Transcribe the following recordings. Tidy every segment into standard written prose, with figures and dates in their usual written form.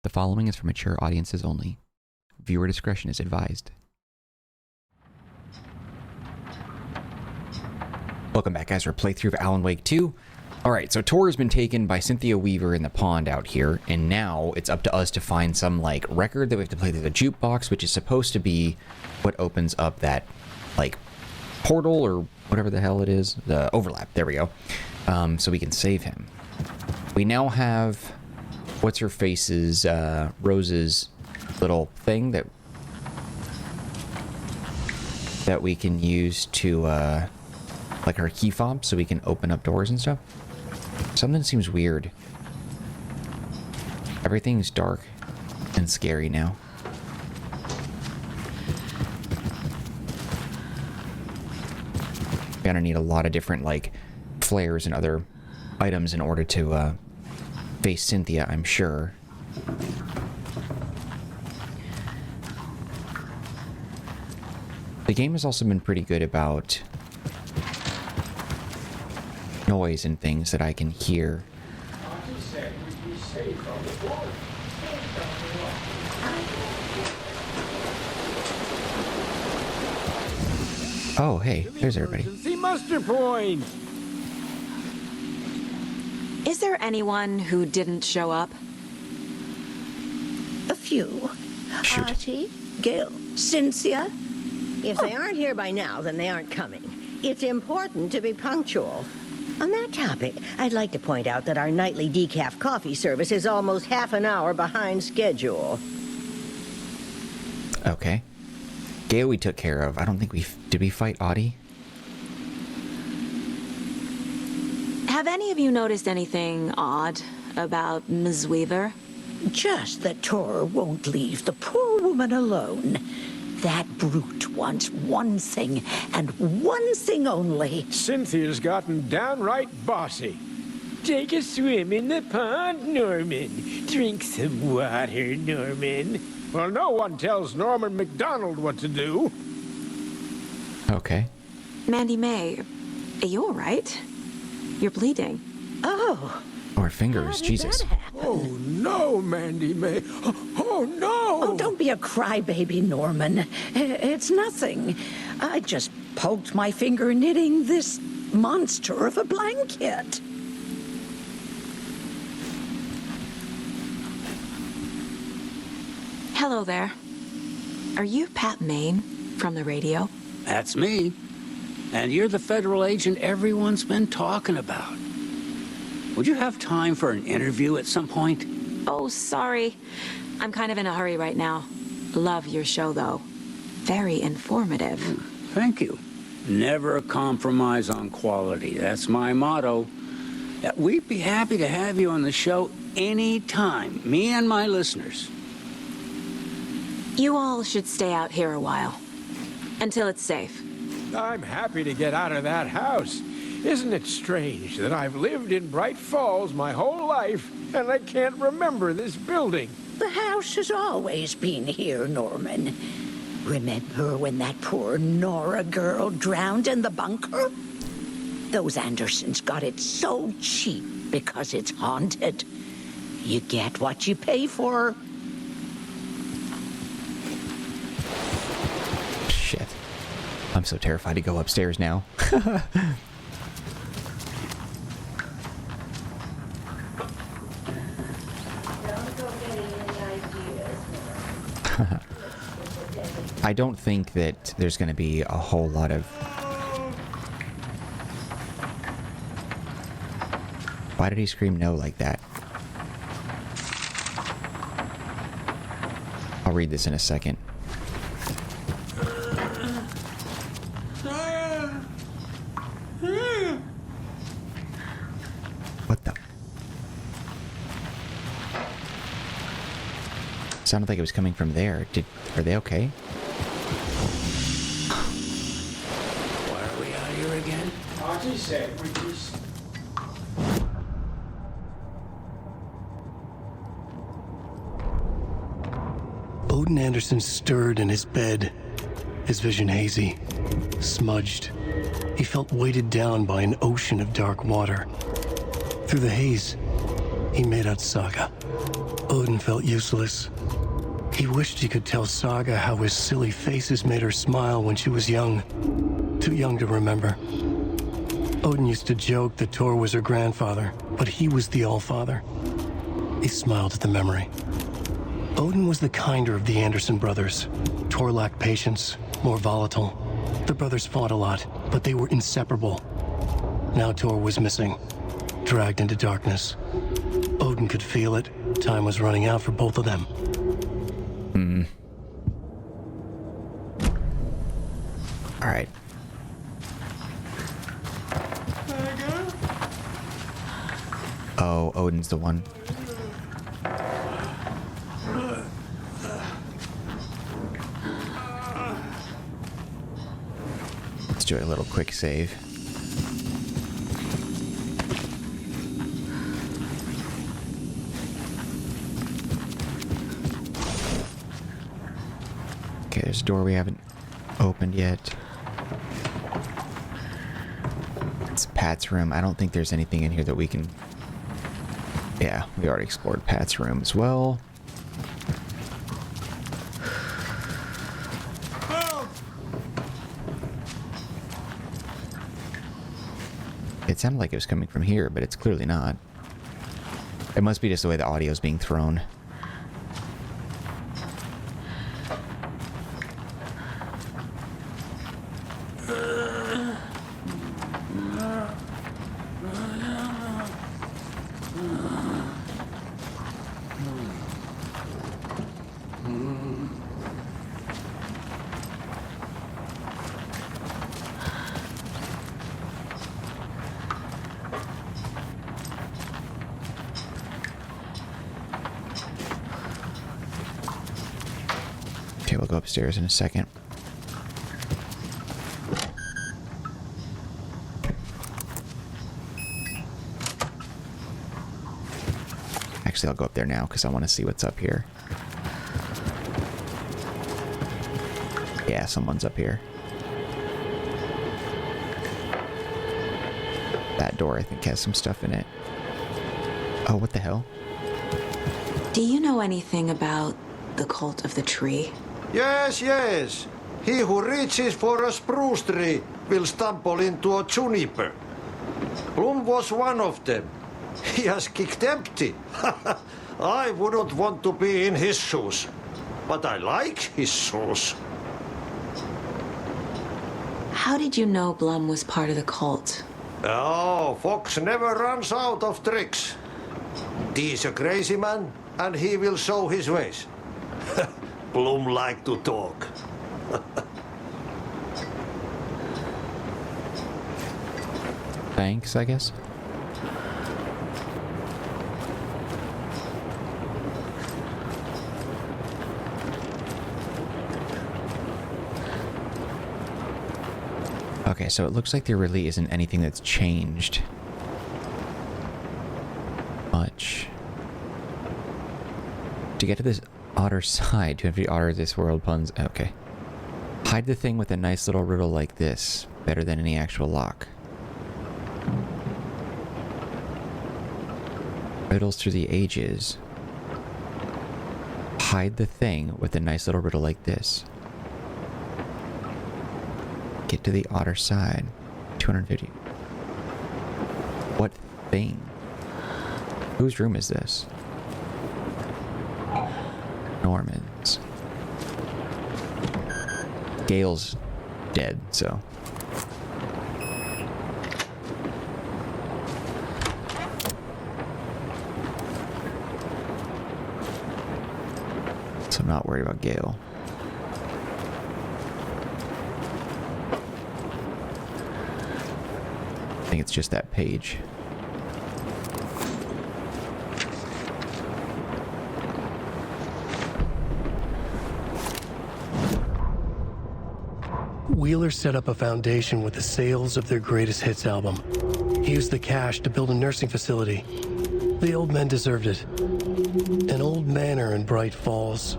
The following is for mature audiences only. Viewer discretion is advised. Welcome back, guys, for a playthrough of Alan Wake 2. Alright, so Tor has been taken by Cynthia Weaver in the pond out here, and now it's up to us to find some, like, record that we have to play through the jukebox, which is supposed to be what opens up that, like, portal or whatever the hell it is. The overlap. There we go. So we can save him. We now have What's-Her-Face's, Rose's little thing that we can use to, like our key fob, so we can open up doors and stuff. Something seems weird. Everything's dark and scary now. Gonna need a lot of different, like, flares and other items in order to, face Cynthia, I'm sure. The game has also been pretty good about noise and things that I can hear. Oh, hey, there's everybody. Muster point. Is there anyone who didn't show up? A few. Shoot. Archie, Gil, Cynthia. If they aren't here by now, then they aren't coming. It's important to be punctual. On that topic, I'd like to point out that our nightly decaf coffee service is almost half an hour behind schedule. Okay. Gale we took care of. I don't think did we fight Audie? Have any of you noticed anything odd about Ms. Weaver? Just that Tor won't leave the poor woman alone. That brute wants one thing, and one thing only. Cynthia's gotten downright bossy. Take a swim in the pond, Norman. Drink some water, Norman. Well, no one tells Norman MacDonald what to do. Okay. Mandy May, are you all right? You're bleeding. Oh. Oh, her fingers, Jesus. Oh, no, Mandy May. Oh, no! Oh, don't be a crybaby, Norman. It's nothing. I just poked my finger knitting this monster of a blanket. Hello there. Are you Pat Maine from the radio? That's me. And you're the federal agent everyone's been talking about. Would you have time for an interview at some point? Oh, sorry. I'm kind of in a hurry right now. Love your show, though. Very informative. Thank you. Never compromise on quality. That's my motto. We'd be happy to have you on the show anytime, me and my listeners. You all should stay out here a while. Until it's safe. I'm happy to get out of that house. Isn't it strange that I've lived in Bright Falls my whole life, and I can't remember this building? The house has always been here, Norman. Remember when that poor Nora girl drowned in the bunker? Those Andersons got it so cheap because it's haunted. You get what you pay for. Shit. I'm so terrified to go upstairs now. I don't think that there's going to be a whole lot of... Why did he scream no like that? I'll read this in a second. What the... Sounded like it was coming from there. Are they okay? Why are we out here again? Archie said we just... Odin Anderson stirred in his bed, his vision hazy, smudged. He felt weighted down by an ocean of dark water. Through the haze, he made out Saga. Odin felt useless. He wished he could tell Saga how his silly faces made her smile when she was young. Too young to remember. Odin used to joke that Tor was her grandfather, but he was the Allfather. He smiled at the memory. Odin was the kinder of the Anderson brothers. Tor lacked patience, more volatile. The brothers fought a lot, but they were inseparable. Now Tor was missing, dragged into darkness. Odin could feel it. Time was running out for both of them. All right. Oh, Odin's the one. Let's do a little quick save. Okay, there's a door we haven't opened yet. It's Pat's room. I don't think there's anything in here that we can... Yeah, we already explored Pat's room as well. It sounded like it was coming from here, but it's clearly not. It must be just the way the audio is being thrown. Okay, we'll go upstairs in a second. Actually, I'll go up there now because I want to see what's up here. Yeah, someone's up here. That door, I think, has some stuff in it. Oh, what the hell? Do you know anything about the cult of the tree? Yes, yes. He who reaches for a spruce tree will stumble into a juniper. Bloom was one of them. He has kicked empty. I wouldn't want to be in his shoes. But I like his shoes. How did you know Blum was part of the cult? Oh, Fox never runs out of tricks. He's a crazy man, and he will show his ways. Bloom like to talk. Thanks, I guess. Okay, so it looks like there really isn't anything that's changed much. To get to this otter side, to every otter this world puns. Okay. Hide the thing with a nice little riddle like this. Better than any actual lock. Riddles through the ages. Hide the thing with a nice little riddle like this. Get to the otter side. 250. What thing? Whose room is this? Norman's. Gale's dead, so. So I'm not worried about Gale. I think it's just that page. Wheeler set up a foundation with the sales of their greatest hits album. He used the cash to build a nursing facility. The old men deserved it. An old manor in Bright Falls.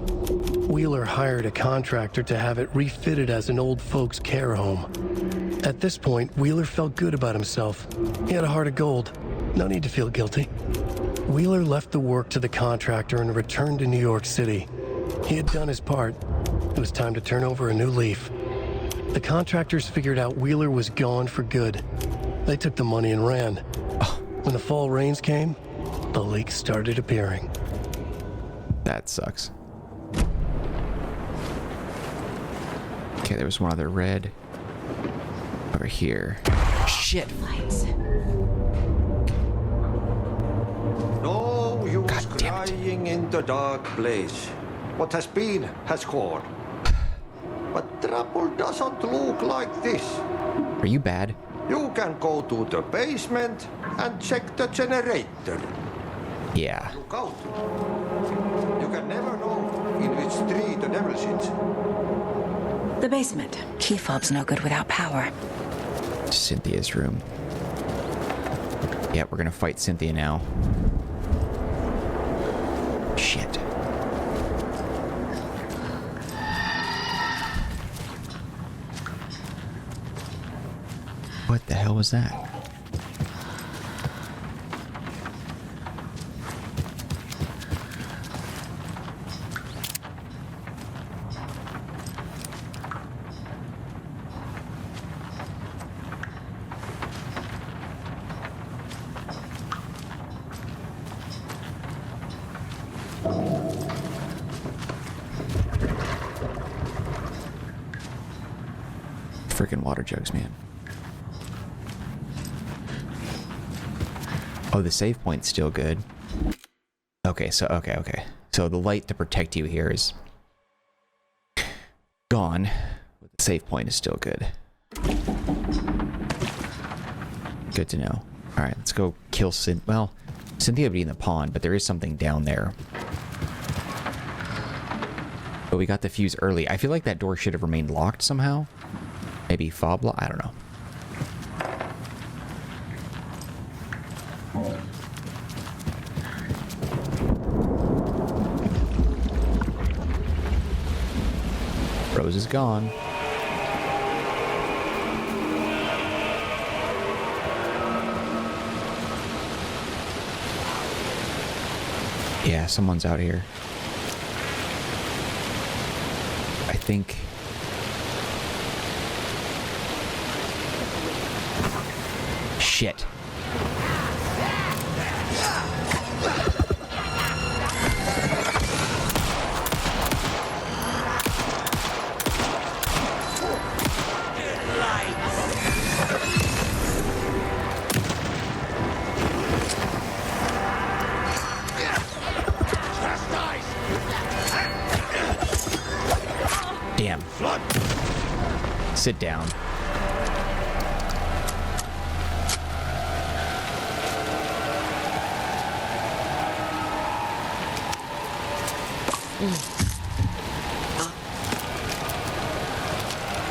Wheeler hired a contractor to have it refitted as an old folks' care home. At this point, Wheeler felt good about himself. He had a heart of gold. No need to feel guilty. Wheeler left the work to the contractor and returned to New York City. He had done his part. It was time to turn over a new leaf. The contractors figured out Wheeler was gone for good. They took the money and ran. When the fall rains came, the leaks started appearing. That sucks. Okay, there was one other red. Over here. Shit! Lights. No use God damn it. crying in the dark place. What has been has gone. But trouble doesn't look like this. Are you bad? You can go to the basement and check the generator. Yeah. Look out. You can never know in which tree the devil sits. The basement. Key fob's no good without power. Cynthia's room. Yeah, we're gonna fight Cynthia now. Shit. What the hell was that? Freaking water jugs, man. Oh, the save point's still good. Okay, so okay. So the light to protect you here is gone, but the save point is still good. Good to know. All right, let's go kill well, Cynthia would be in the pond, but there is something down there. But we got the fuse early. I feel like that door should have remained locked somehow. Maybe fob lock? I don't know. Rose is gone. Yeah, someone's out here. I think... Shit. Damn. Sit down.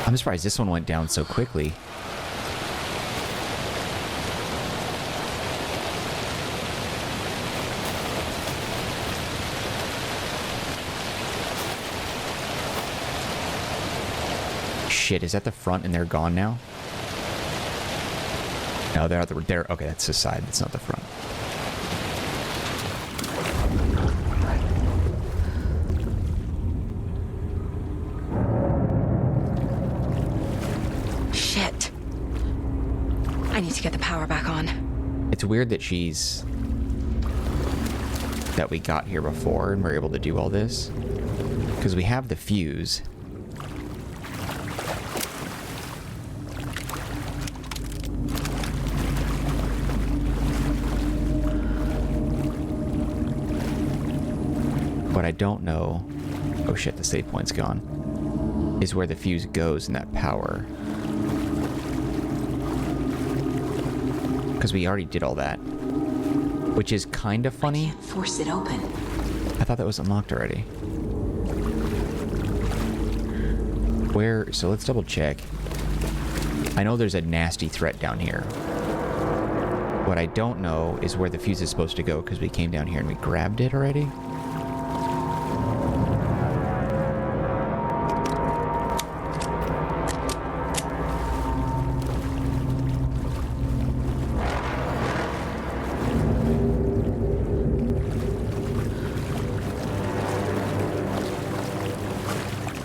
I'm surprised this one went down so quickly. Shit, is that the front and they're gone now? No, they're okay, that's the side, it's not the front. Shit. I need to get the power back on. It's weird that that we got here before and we're able to do all this. Because we have the fuse. What I don't know... Oh shit, the save point's gone. Is where the fuse goes in that power. Because we already did all that. Which is kind of funny. I can't force it open. I thought that was unlocked already. Where... So let's double check. I know there's a nasty threat down here. What I don't know is where the fuse is supposed to go, because we came down here and we grabbed it already.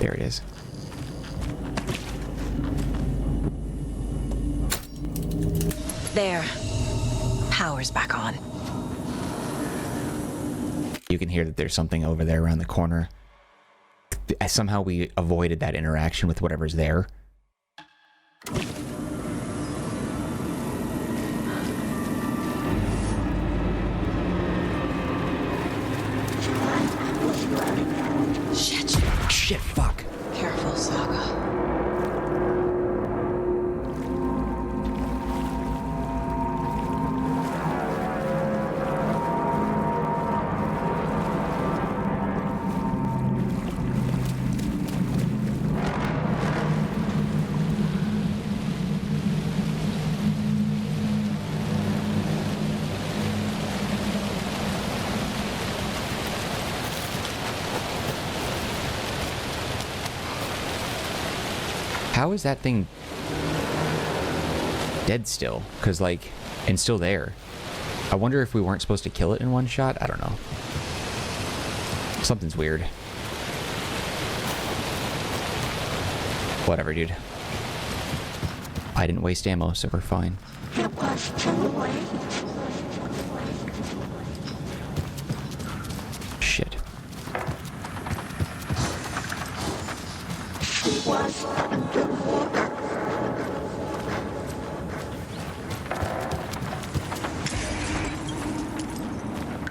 There it is. There. Power's back on. You can hear that there's something over there around the corner. Somehow we avoided that interaction with whatever's there. Shit. Shit, fuck. Careful, Saga. How is that thing dead still? Because, like, and still there. I wonder if we weren't supposed to kill it in one shot? I don't know. Something's weird. Whatever, dude. I didn't waste ammo, so we're fine. It was too late. Shit. She was underwater.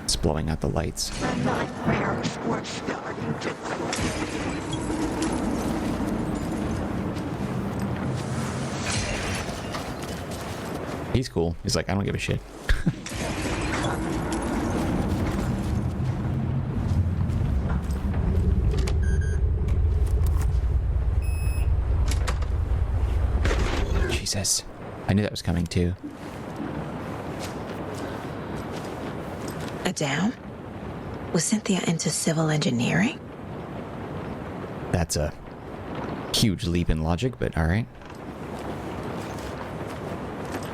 It's blowing out the lights. The nightmares were starting to He's cool. He's like, I don't give a shit. Jesus. I knew that was coming too. A dam? Was Cynthia into civil engineering? That's a huge leap in logic, but alright.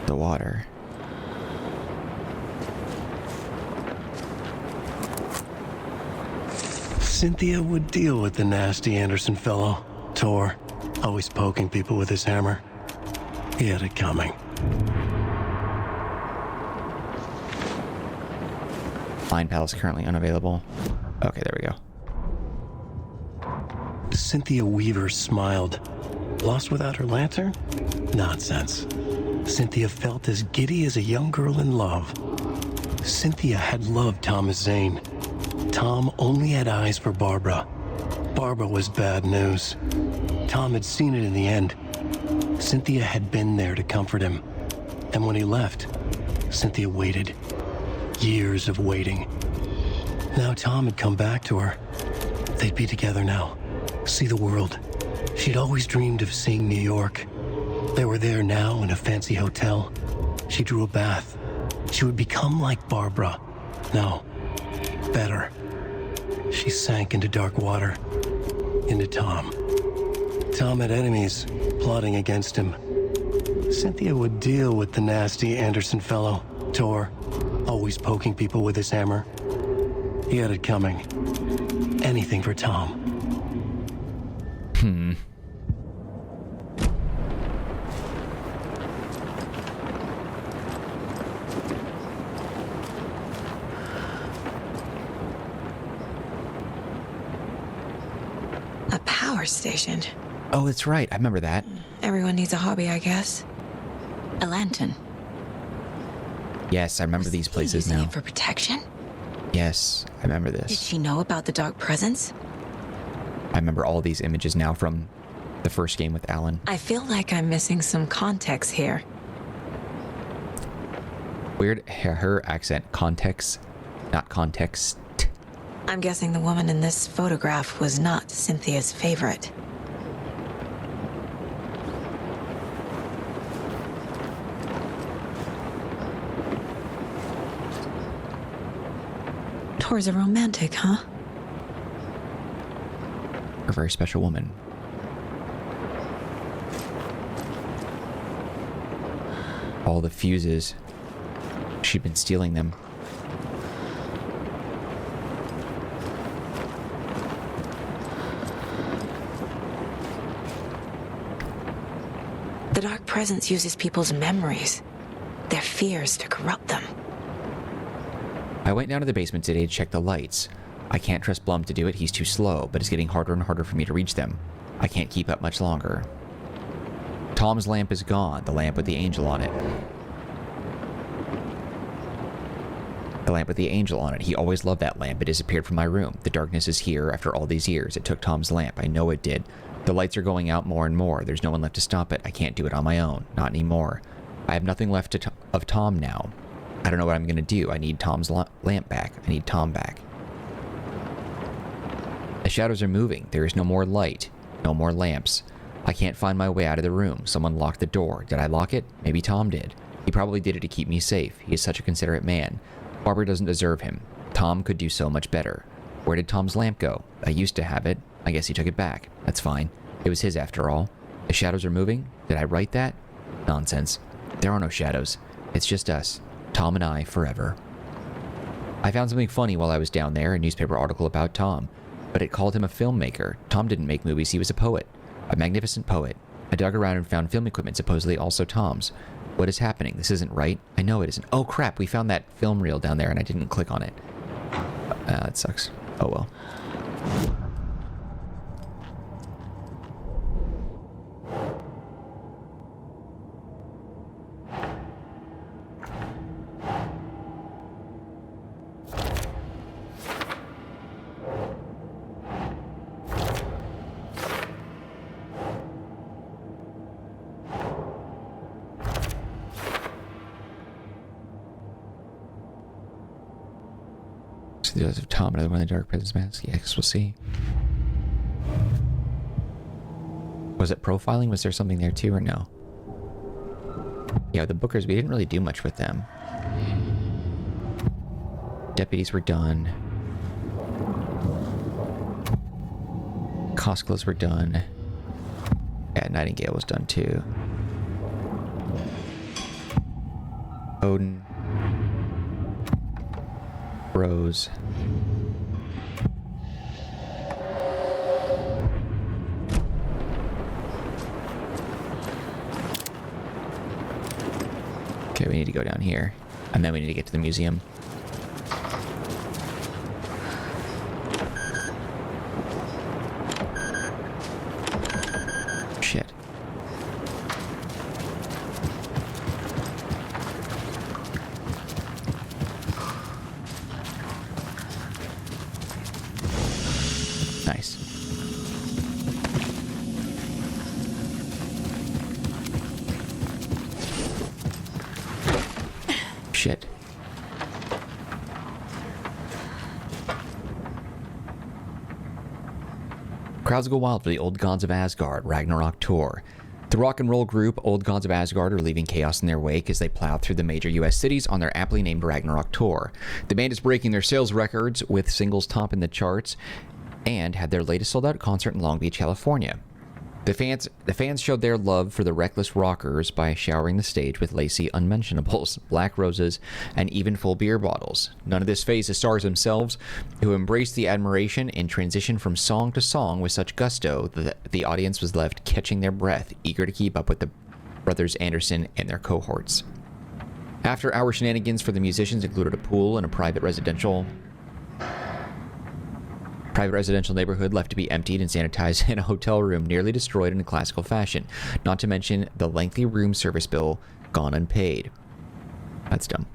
The water. Cynthia would deal with the nasty Anderson fellow, Tor, always poking people with his hammer. He had it coming. Line pal is currently unavailable. Okay, there we go. Cynthia Weaver smiled. Lost without her lantern? Nonsense. Cynthia felt as giddy as a young girl in love. Cynthia had loved Thomas Zane. Tom only had eyes for Barbara. Barbara was bad news. Tom had seen it in the end. Cynthia had been there to comfort him. And when he left, Cynthia waited. Years of waiting. Now Tom had come back to her. They'd be together now. See the world. She'd always dreamed of seeing New York. They were there now in a fancy hotel. She drew a bath. She would become like Barbara. No, better. She sank into dark water. Into Tom. Tom had enemies plotting against him. Cynthia would deal with the nasty Anderson fellow, Tor, always poking people with his hammer. He had it coming. Anything for Tom. A power station. Oh, that's right. I remember that. Everyone needs a hobby, I guess. A lantern. Yes, I remember these places Using now. it for protection? Yes, I remember Did this. she know about the dark presence? I remember all these images now from the first game with Alan. I feel like I'm missing some context here. Weird, her accent. Context, not context. I'm guessing the woman in this photograph was not Cynthia's favorite. Tor's a romantic, huh? A very special woman. All the fuses. She'd been stealing them. The Dark Presence uses people's memories, their fears to corrupt them. I went down to the basement today to check the lights. I can't trust Blum to do it, he's too slow, but it's getting harder and harder for me to reach them. I can't keep up much longer. Tom's lamp is gone, the lamp with the angel on it. The lamp with the angel on it. He always loved that lamp. It disappeared from my room. The darkness is here after all these years. It took Tom's lamp. I know it did. The lights are going out more and more. There's no one left to stop it. I can't do it on my own. Not anymore. I have nothing left of Tom now. I don't know what I'm going to do. I need Tom's lamp back. I need Tom back. The shadows are moving. There is no more light. No more lamps. I can't find my way out of the room. Someone locked the door. Did I lock it? Maybe Tom did. He probably did it to keep me safe. He is such a considerate man. Barbara doesn't deserve him. Tom could do so much better. Where did Tom's lamp go? I used to have it. I guess he took it back. That's fine. It was his after all. The shadows are moving? Did I write that? Nonsense. There are no shadows. It's just us. Tom and I forever. I found something funny while I was down there, a newspaper article about Tom. But it called him a filmmaker. Tom didn't make movies, he was a poet. A magnificent poet. I dug around and found film equipment supposedly also Tom's. What is happening? This isn't right. I know it isn't. Oh crap, we found that film reel down there and I didn't click on it. That sucks. Oh well. The others of Tom, another one of the Dark Presence mask. Yeah, I guess we'll see. Was it profiling? Was there something there too, or no? Yeah, the Bookers, we didn't really do much with them. Deputies were done. Kosklas were done. Yeah, Nightingale was done too. Odin. Rose. Okay, we need to go down here. And then we need to get to the museum. Shit. Nice. Shit. Crowds go wild for the Old Gods of Asgard Ragnarok tour. The rock and roll group Old Gods of Asgard are leaving chaos in their wake as they plow through the major US cities on their aptly named Ragnarok tour. The band is breaking their sales records with singles top in the charts and had their latest sold-out concert in Long Beach, California. The fans showed their love for the reckless rockers by showering the stage with lacy unmentionables, black roses, and even full beer bottles. None of this fazed the stars themselves, who embraced the admiration and transitioned from song to song with such gusto that the audience was left catching their breath, eager to keep up with the brothers Anderson and their cohorts. After-hour shenanigans for the musicians included a pool and a private residential neighborhood left to be emptied and sanitized in a hotel room nearly destroyed in a classical fashion, not to mention the lengthy room service bill gone unpaid. That's dumb.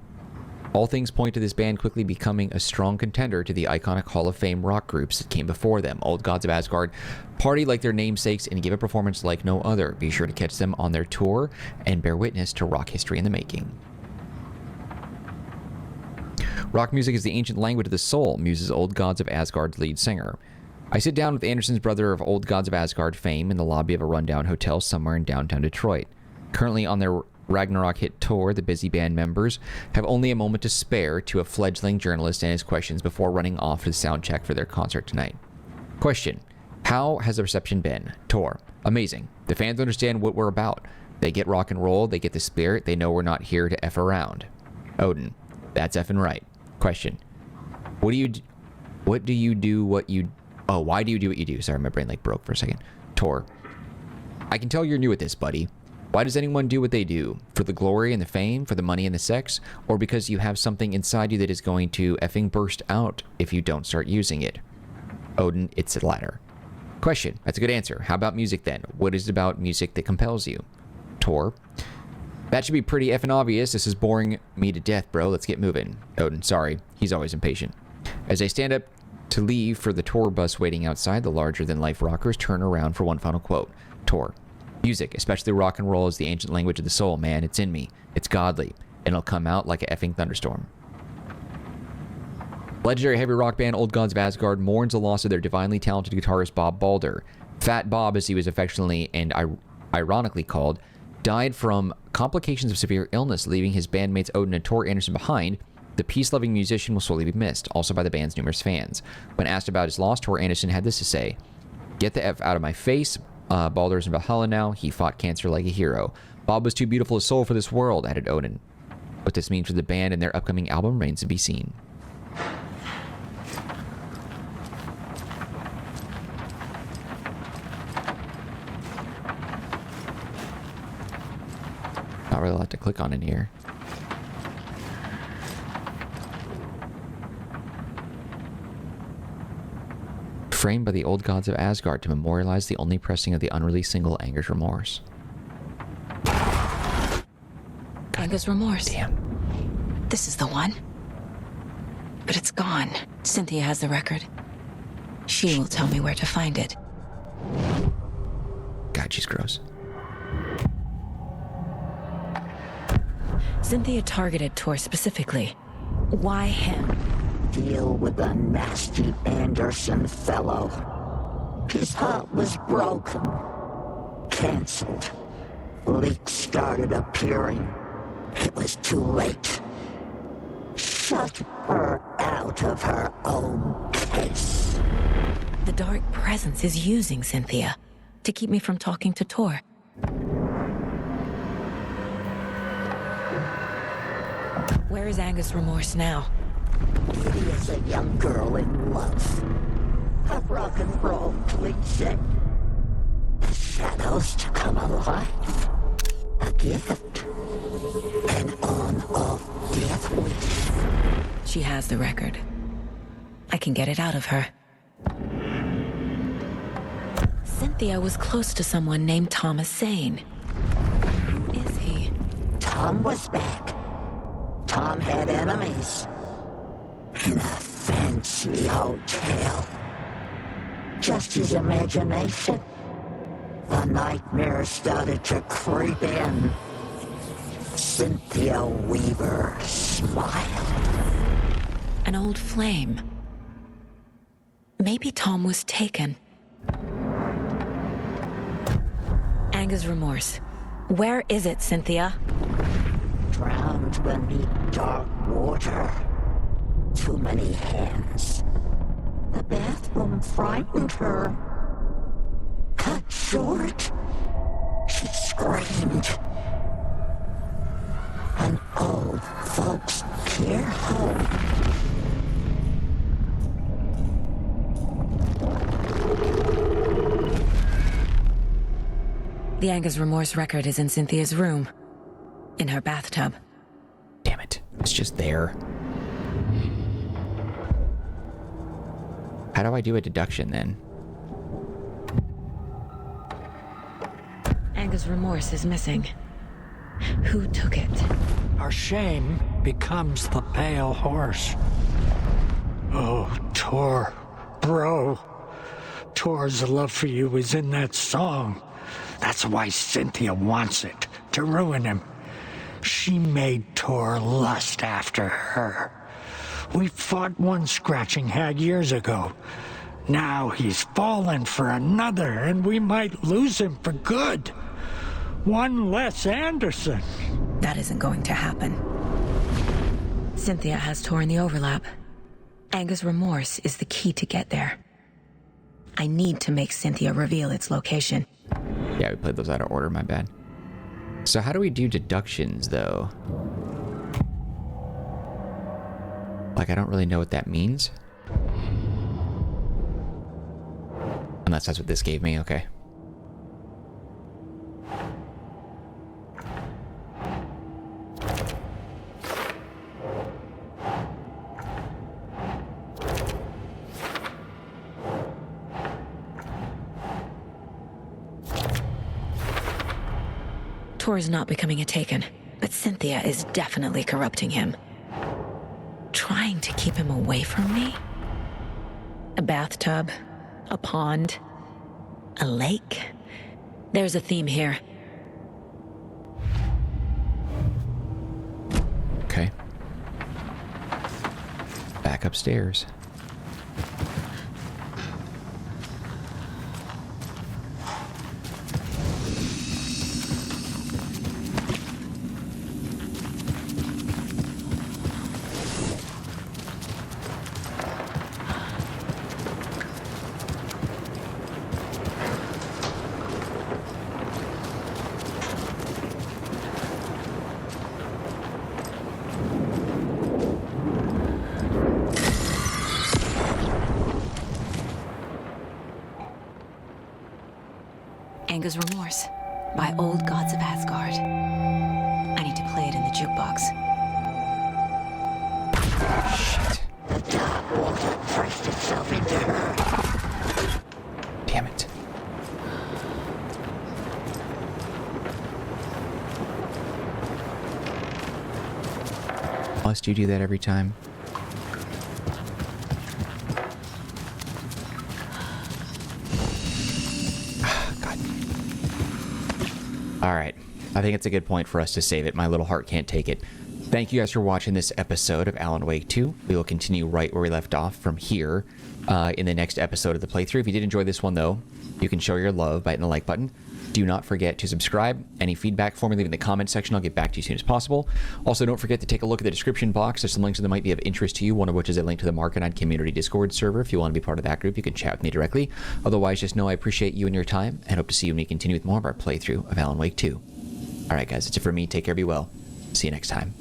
All things point to this band quickly becoming a strong contender to the iconic Hall of Fame rock groups that came before them. Old Gods of Asgard party like their namesakes and give a performance like no other. Be sure to catch them on their tour and bear witness to rock history in the making. Rock music is the ancient language of the soul, muses Old Gods of Asgard's lead singer. I sit down with Anderson's brother of Old Gods of Asgard fame in the lobby of a rundown hotel somewhere in downtown Detroit. Currently on their Ragnarok hit tour, the busy band members have only a moment to spare to a fledgling journalist and his questions before running off to the sound check for their concert tonight. Question: how has the reception been? Tour: amazing. The fans understand what we're about. They get rock and roll, they get the spirit, they know we're not here to F around. Odin: that's effing right. Question: why do you do what you do? Sorry, my brain broke for a second. Tor: I can tell you're new at this, buddy. Why does anyone do what they do? For the glory and the fame, for the money and the sex, or because you have something inside you that is going to effing burst out if you don't start using it? Odin, it's the latter. Question, that's a good answer. How about music then? What is it about music that compels you? Tor, that should be pretty effing obvious. This is boring me to death, bro. Let's get moving. Odin, sorry. He's always impatient. As I stand up to leave for the tour bus waiting outside, the larger-than-life rockers turn around for one final quote. Tor, music, especially rock and roll, is the ancient language of the soul, man. It's in me. It's godly. And it'll come out like a effing thunderstorm. Legendary heavy rock band Old Gods of Asgard mourns the loss of their divinely talented guitarist Bob Balder. Fat Bob, as he was affectionately and ironically called, died from complications of severe illness, leaving his bandmates Odin and Tor Anderson behind. The peace-loving musician will slowly be missed, also by the band's numerous fans. When asked about his loss, Tor Anderson had this to say: "Get the F out of my face. Balder's in Valhalla now. He fought cancer like a hero. Bob was too beautiful a soul for this world," added Odin. What this means for the band and their upcoming album remains to be seen. Not really a lot to click on in here. Framed by the Old Gods of Asgard to memorialize the only pressing of the unreleased single Anger's Remorse. Anger's Remorse. Damn. This is the one. But it's gone. Cynthia has the record. She will tell me where to find it. God, she's gross. Cynthia targeted Tor specifically. Why him? Deal with the nasty Anderson fellow. His heart was broken. Cancelled. Leaks started appearing. It was too late. Shut her out of her own case. The dark presence is using Cynthia to keep me from talking to Tor. Where is Anger's Remorse now? He is a young girl in love. A rock and roll cliche. The shadows to come alive. A gift. An on-off death wish. She has the record. I can get it out of her. Cynthia was close to someone named Thomas Zane. Who is he? Tom was back. Tom had enemies. In a fancy hotel. Just his imagination. The nightmare started to creep in. Cynthia Weaver smiled. An old flame. Maybe Tom was taken. Anger's Remorse. Where is it, Cynthia? Drowned beneath dark water. Too many hands. The bathroom frightened her. Cut short. She screamed. An old folks' care home. The Anger's Remorse record is in Cynthia's room. In her bathtub. Damn it. It's just there. How do I do a deduction then? Anger's Remorse is missing. Who took it? Our shame becomes the pale horse. Oh, Tor. Bro. Tor's love for you is in that song. That's why Cynthia wants it, to ruin him. She made Tor lust after her. We fought one scratching hag years ago. Now he's fallen for another, and we might lose him for good. One less Anderson. That isn't going to happen. Cynthia has Tor in the overlap. Anger's Remorse is the key to get there. I need to make Cynthia reveal its location. Yeah, we played those out of order, my bad. So how do we do deductions, though? Like, I don't really know what that means. Unless that's what this gave me, okay. Tor is not becoming a Taken, but Cynthia is definitely corrupting him. Trying to keep him away from me? A bathtub, a pond, a lake. There's a theme here. Okay. Back upstairs. Anga's Remorse by Old Gods of Asgard. I need to play it in the jukebox. Shit. Damn it. Must you do that every time? Alright, I think it's a good point for us to save it. My little heart can't take it. Thank you guys for watching this episode of Alan Wake 2. We will continue right where we left off from here in the next episode of the playthrough. If you did enjoy this one, though, you can show your love by hitting the like button. Do not forget to subscribe. Any feedback for me, leave in the comment section. I'll get back to you as soon as possible. Also, don't forget to take a look at the description box. There's some links that might be of interest to you, one of which is a link to the Marcanine community Discord server. If you want to be part of that group, you can chat with me directly. Otherwise, just know I appreciate you and your time, and hope to see you when we continue with more of our playthrough of Alan Wake 2. Alright guys, that's it for me. Take care, be well. See you next time.